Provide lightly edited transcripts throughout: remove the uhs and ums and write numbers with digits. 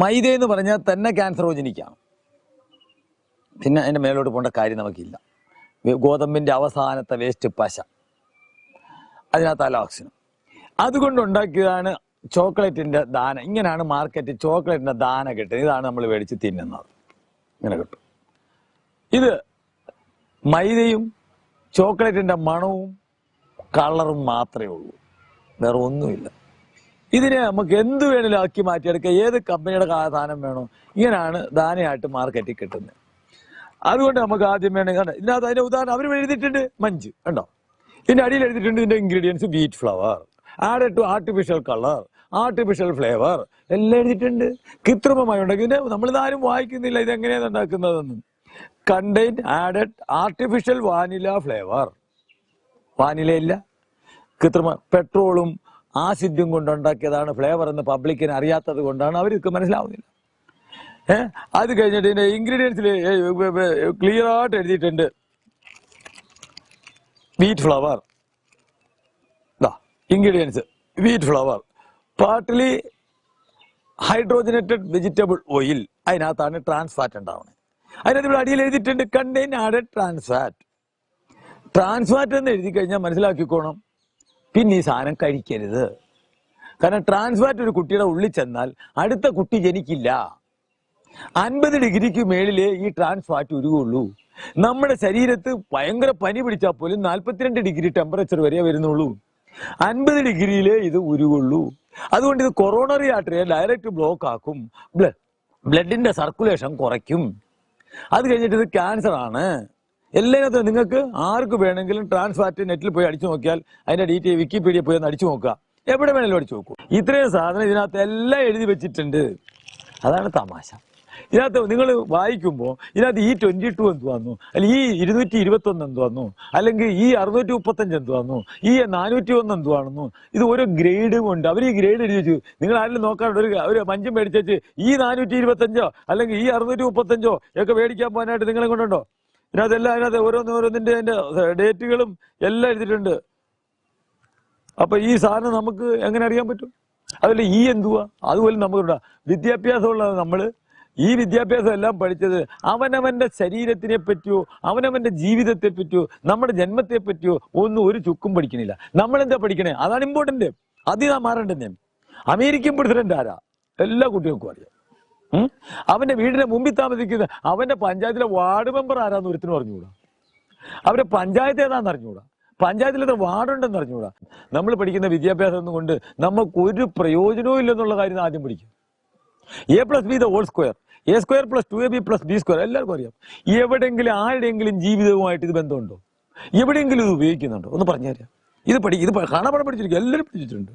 മൈദ എന്ന് പറഞ്ഞാൽ തന്നെ ക്യാൻസറോജനിക്കാണ്. പിന്നെ അതിൻ്റെ മേലോട്ട് പോകേണ്ട കാര്യം നമുക്കില്ല. ഗോതമ്പിൻ്റെ അവസാനത്തെ വേസ്റ്റ് പശ, അതിനകത്ത് അലോക്സിനും. അതുകൊണ്ടുണ്ടാക്കിയതാണ് ചോക്ലേറ്റിൻ്റെ ദാന. ഇങ്ങനെയാണ് മാർക്കറ്റ് ചോക്ലേറ്റിൻ്റെ ദാന കിട്ടുന്നത്. ഇതാണ് നമ്മൾ മേടിച്ച് തിന്നുന്നത്. ഇങ്ങനെ കിട്ടും. ഇത് മൈദയും ചോക്ലേറ്റിൻ്റെ മണവും കളറും മാത്രമേ ഉള്ളൂ, വേറെ ഒന്നുമില്ല. ഇതിനെ നമുക്ക് എന്ത് വേണേലും ആക്കി മാറ്റിയെടുക്കുക. ഏത് കമ്പനിയുടെ സാധനം വേണോ, ഇങ്ങനെയാണ് ദാനയായിട്ട് മാർക്കറ്റിൽ കിട്ടുന്നത്. അതുകൊണ്ട് നമുക്ക് ആദ്യം വേണമെങ്കിൽ ഇതിനകത്ത് അതിന്റെ ഉദാഹരണം അവർ എഴുതിയിട്ടുണ്ട് മഞ്ച് കണ്ടോ. ഇതിന്റെ അടിയിൽ എഴുതിയിട്ടുണ്ട് ഇതിന്റെ ingredients wheat flour added to artificial colour, artificial flavour എല്ലാം എഴുതിയിട്ടുണ്ട്. കൃത്രിമമായി ഉണ്ടാക്കി. ഇതിന്റെ നമ്മളിതാരും വായിക്കുന്നില്ല ഇതെങ്ങനെയാണ് ഉണ്ടാക്കുന്നതെന്നും. Contain added artificial vanilla flavour. വാനിലയില്ല, കൃത്രിമ പെട്രോളും ആസിഡും കൊണ്ടുണ്ടാക്കിയതാണ് ഫ്ലേവർ എന്ന് പബ്ലിക്കിന് അറിയാത്തത് കൊണ്ടാണ് അവർക്ക് മനസ്സിലാവുന്നില്ല. അത് കഴിഞ്ഞിട്ട് ഇതിന്റെ ഇൻഗ്രീഡിയൻസിൽ ക്ലിയർ ആയിട്ട് എഴുതിയിട്ടുണ്ട് wheat flour. Ingredients wheat flour, partly hydrogenated vegetable oil. അതിനകത്താണ് ട്രാൻസ് ഫാറ്റ് ഉണ്ടാവുന്നത്. അതിനകത്ത് ഇവിടെ അടിയിൽ എഴുതിയിട്ടുണ്ട് contain added trans fat. Trans fat എന്ന് എഴുതി കഴിഞ്ഞാൽ മനസ്സിലാക്കിക്കോണം, പിന്നെ ഈ സാധനം കഴിക്കരുത്. കാരണം ട്രാൻസ് ഫാറ്റ് ഒരു കുട്ടിയുടെ ഉള്ളിൽ ചെന്നാൽ അടുത്ത കുട്ടി ജനിക്കില്ല. 50 ഡിഗ്രിക്ക് മേളിലേ ഈ ട്രാൻസ് ഫാറ്റ് ഉരുകുള്ളൂ. നമ്മുടെ ശരീരത്ത് ഭയങ്കര പനി പിടിച്ചാൽ പോലും 42 ഡിഗ്രി ടെമ്പറേച്ചർ വരെ വരുന്നുള്ളൂ. 50 ഡിഗ്രിയിലേ ഇത് ഉരുകുള്ളൂ. അതുകൊണ്ട് ഇത് കൊറോണറി ആർട്ടറിയെ ഡയറക്റ്റ് ബ്ലോക്ക് ആക്കും, ബ്ലഡിന്റെ സർക്കുലേഷൻ കുറയ്ക്കും. അത് കഴിഞ്ഞിട്ട് ഇത് ക്യാൻസർ ആണ്. എല്ലാത്തിനും നിങ്ങൾക്ക് ആർക്ക് വേണമെങ്കിലും ട്രാൻസ് ഫാറ്റ് നെറ്റിൽ പോയി അടിച്ചു നോക്കിയാൽ അതിന്റെ ഡീറ്റെയിൽ വിക്കിപീഡിയ പോയി ഒന്ന് അടിച്ചു നോക്കുക, എവിടെ വേണമെങ്കിലും അടിച്ചു നോക്കൂ. ഇത്രയും സാധനം ഇതിനകത്ത് എല്ലാം എഴുതി വെച്ചിട്ടുണ്ട്. അതാണ് തമാശ. ഇതിനകത്ത് നിങ്ങൾ വായിക്കുമ്പോൾ ഇതിനകത്ത് ഈ 22 എന്ത് വന്നു, അല്ലെങ്കിൽ ഈ 221 എന്ത് വന്നു, അല്ലെങ്കിൽ ഈ 635 എന്ത് വന്നു, ഈ 401 എന്തുവാണെന്നു. ഇത് ഓരോ ഗ്രേഡും ഉണ്ട്. അവർ ഈ ഗ്രേഡ് എഴുതി വെച്ചു. നിങ്ങൾ ആരെങ്കിലും നോക്കാണ്ട് ഒരു മഞ്ചും മേടിച്ചു ഈ 425 അല്ലെങ്കിൽ ഈ 635 ഒക്കെ മേടിക്കാൻ പോകാനായിട്ട് നിങ്ങളെ കൊണ്ടുണ്ടോ? ഇതിനകത്തെല്ലാം അതിനകത്ത് ഓരോന്നിന്റെ അതിന്റെ ഡേറ്റുകളും എല്ലാം എഴുതിയിട്ടുണ്ട്. അപ്പൊ ഈ സാധനം നമുക്ക് എങ്ങനെ അറിയാൻ പറ്റും? അതല്ല ഈ എന്തുവാ, അതുപോലെ നമുക്കുണ്ടാ വിദ്യാഭ്യാസമുള്ള നമ്മള് ഈ വിദ്യാഭ്യാസം എല്ലാം പഠിച്ചത് അവനവന്റെ ശരീരത്തിനെ പറ്റിയോ അവനവന്റെ ജീവിതത്തെ പറ്റിയോ നമ്മുടെ ജന്മത്തെ പറ്റിയോ ഒന്നും ഒരു ചുക്കും പഠിക്കണില്ല. നമ്മളെന്താ പഠിക്കണേ? അതാണ് ഇമ്പോർട്ടന്റ്. അതിനാ മാറേണ്ടത്. അമേരിക്കൻ പ്രസിഡന്റ് ആരാ എല്ലാ കുട്ടികൾക്കും അറിയാം. അവന്റെ വീടിന്റെ മുമ്പിൽ താമസിക്കുന്ന അവന്റെ പഞ്ചായത്തിലെ വാർഡ് മെമ്പർ ആരാന്ന് ഒരുത്തിന് പറഞ്ഞുകൂടാ. അവരുടെ പഞ്ചായത്ത് ഏതാന്ന് അറിഞ്ഞുകൂടാ. പഞ്ചായത്തിൽ എത്ര വാർഡുണ്ടെന്ന് അറിഞ്ഞുകൂടാ. നമ്മൾ പഠിക്കുന്ന വിദ്യാഭ്യാസം കൊണ്ട് നമുക്കൊരു പ്രയോജനവും ഇല്ലെന്നുള്ള കാര്യം ആദ്യം പഠിക്കും. A+B the whole square, A² + 2AB+B² എല്ലാവർക്കും അറിയാം. എവിടെയെങ്കിലും ആരുടെയെങ്കിലും ജീവിതവുമായിട്ട് ഇത് ബന്ധമുണ്ടോ? എവിടെയെങ്കിലും ഇത് ഉപയോഗിക്കുന്നുണ്ടോ? ഒന്ന് പറഞ്ഞു തരാം. ഇത് കാണാപ്പാടം പഠിച്ചിരിക്കും, എല്ലാവരും പഠിച്ചിട്ടുണ്ട്.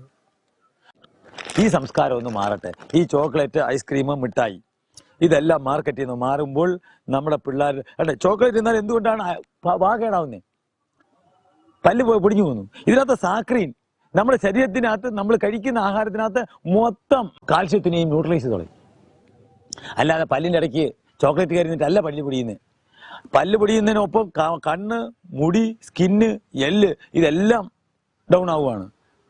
ഈ സംസ്കാരം ഒന്ന് മാറട്ടെ. ഈ ചോക്ലേറ്റ്, ഐസ്ക്രീം, മിഠായി ഇതെല്ലാം മാർക്കറ്റിൽ നിന്ന് മാറുമ്പോൾ നമ്മുടെ പിള്ളേർ ചോക്ലേറ്റ് എന്നാൽ എന്തുകൊണ്ടാണ് വാകേടാവുന്നേ? പല്ല് പൊടിഞ്ഞു പോകുന്നു. ഇതിനകത്ത് സാക്രീൻ നമ്മുടെ ശരീരത്തിനകത്ത് നമ്മൾ കഴിക്കുന്ന ആഹാരത്തിനകത്ത് മൊത്തം കാൽസ്യത്തിനെയും ന്യൂട്രലൈസ് ചെയ്തോളയും. അല്ലാതെ പല്ലിൻ്റെ ഇടയ്ക്ക് ചോക്ലേറ്റ് കയറിഞ്ഞിട്ടല്ല പല്ല് പൊടിയുന്നത്. പല്ല് പൊടിയുന്നതിനൊപ്പം കണ്ണ്, മുടി, സ്കിന്ന്, എല്ല് ഇതെല്ലാം ഡൗൺ ആവുകയാണ്.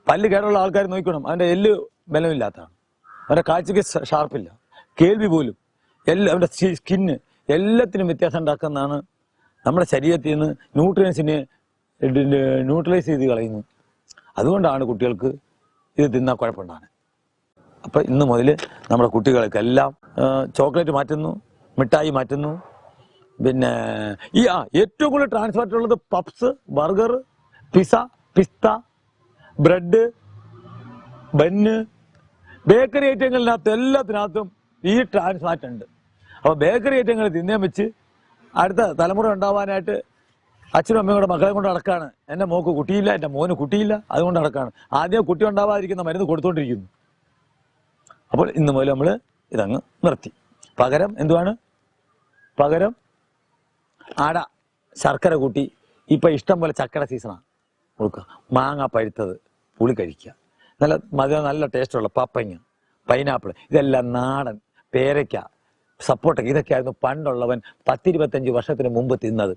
പല്ല് കേടുള്ള ആൾക്കാർ നോക്കണം, അവൻ്റെ എല്ല് ബലമില്ലാത്തതാണ്, അവൻ്റെ കാഴ്ചക്ക് ഷാർപ്പില്ല, കേൾവി പോലും എല്ലാം, അവൻ്റെ സ്കിന്ന് എല്ലാത്തിനും വ്യത്യാസം ഉണ്ടാക്കുന്നതാണ്. നമ്മുടെ ശരീരത്തിൽ നിന്ന് ന്യൂട്രിയൻസിനെ ന്യൂട്രലൈസ് ചെയ്ത് കളയുന്നു. അതുകൊണ്ടാണ് കുട്ടികൾക്ക് ഇത് തിന്നാൽ കുഴപ്പമുണ്ടാകുന്നത്. അപ്പം ഇന്ന് മുതൽ നമ്മുടെ കുട്ടികൾക്കെല്ലാം ചോക്ലേറ്റ് മാറ്റുന്നു, മിഠായി മാറ്റുന്നു. പിന്നെ ഏറ്റവും കൂടുതൽ ട്രാൻസ്ഫാറ്റ് ഉള്ളത് പപ്സ്, ബർഗർ, പിസ്സ, പിസ്ത, ബ്രെഡ്, ബന്ന്, ബേക്കറി ഐറ്റങ്ങളിനകത്ത് എല്ലാത്തിനകത്തും ഈ ട്രാൻസ്ഫാറ്റ് ഉണ്ട്. അപ്പോൾ ബേക്കറി ഐറ്റങ്ങൾ തിന്നാൻ വെച്ച് അടുത്ത തലമുറ ഉണ്ടാവാനായിട്ട് അച്ഛനും അമ്മയും കൂടെ മക്കളെ കൊണ്ട് നടക്കാണ്. എൻ്റെ മോക്ക് കുട്ടിയില്ല, എൻ്റെ മോന് കുട്ടിയില്ല, അതുകൊണ്ട് നടക്കാണ്. ആദ്യം കുട്ടി ഉണ്ടാവാതിരിക്കുന്ന മരുന്ന് കൊടുത്തോണ്ടിരിക്കുന്നു. അപ്പോൾ ഇന്ന് മുതൽ നമ്മൾ ഇതങ്ങ് നിർത്തി. പകരം എന്തുവാണ്? പകരം അട, ശർക്കര കൂട്ടി. ഇപ്പം ഇഷ്ടം പോലെ ചക്കര സീസണാണ്, കൊടുക്കുക. മാങ്ങ പഴുത്തത്, പുളി കഴിക്കുക, നല്ല മധുരം, നല്ല ടേസ്റ്റുള്ള പപ്പങ്ങ, പൈനാപ്പിൾ, ഇതെല്ലാം നാടൻ, പേരയ്ക്ക, സപ്പോർട്ടൊക്കെ, ഇതൊക്കെയായിരുന്നു പണ്ടുള്ളവൻ 10-25 വർഷത്തിന് മുമ്പ് തിന്നത്.